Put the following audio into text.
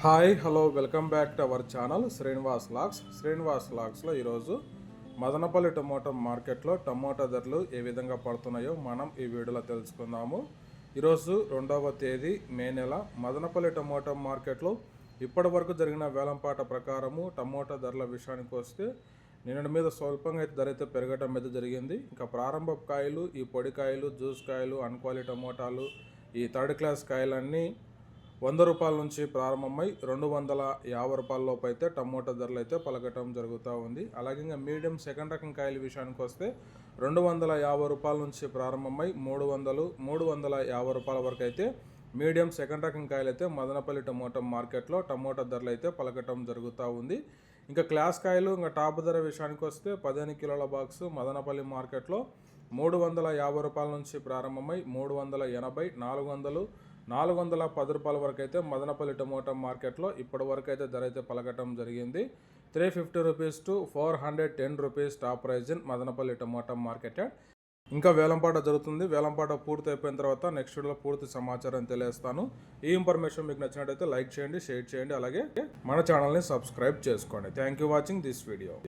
Hi hello welcome back to our channel Srinivas లాగ్స్లో ఈరోజు Madanapalle tomato మార్కెట్లో టమోటా ధరలు ఏ విధంగా పడుతున్నాయో మనం ఈ వీడియోలో తెలుసుకుందాము. ఈరోజు 2వ తేదీ మే నెల మదనపల్లి టమోటా మార్కెట్లో ఇప్పటి వరకు జరిగిన వేలంపాట ప్రకారము టమోటా ధరల విషయానికి వస్తే నిన్నటి మీద స్వల్పంగా అయితే ధర అయితే పెరగడం అయితే జరిగింది. ఇంకా ప్రారంభ కాయలు, ఈ పొడి కాయలు, జ్యూస్ కాయలు, అన్క్వాలిటీ టమోటాలు, ఈ థర్డ్ క్లాస్ కాయలన్నీ రూ. 100 నుంచి ప్రారంభమై రూ. 250 లోపు అయితే టమోటా ధరలు అయితే పలకటం జరుగుతూ ఉంది. అలాగే ఇంకా మీడియం సెకండ్ రకం కాయల విషయానికి వస్తే రూ. 250 నుంచి ప్రారంభమై 350 వరకు అయితే మీడియం సెకండ్ రకం కాయలు అయితే మదనపల్లి టమోటా మార్కెట్లో టమోటా ధరలు అయితే పలకటం జరుగుతూ ఉంది. ఇంకా క్లాస్ కాయలు ఇంకా టాప్ ధర విషయానికి వస్తే 15 కిలోల బాక్స్ మదనపల్లి మార్కెట్లో రూ. 350 నుంచి ప్రారంభమై 380, 410 వరకు అయితే మదనపల్లి టమోటా మార్కెట్లో ఇప్పటి వరకు అయితే ధర అయితే పలకటం జరిగింది. 350 rupees to 410 rupees top price in Madanapalle tomato market. ఇంకా వేలంపాట జరుగుతుంది. వేలంపాట పూర్తి అయిపోయిన తర్వాత నెక్స్ట్ వీడియోలో పూర్తి సమాచారం తెలియజేస్తాను. ఈ ఇన్ఫర్మేషన్ మీకు నచ్చినట్టయితే లైక్ చేయండి, షేర్ చేయండి, అలాగే మన ఛానల్ని సబ్స్క్రైబ్ చేసుకోండి. Thank you watching this video.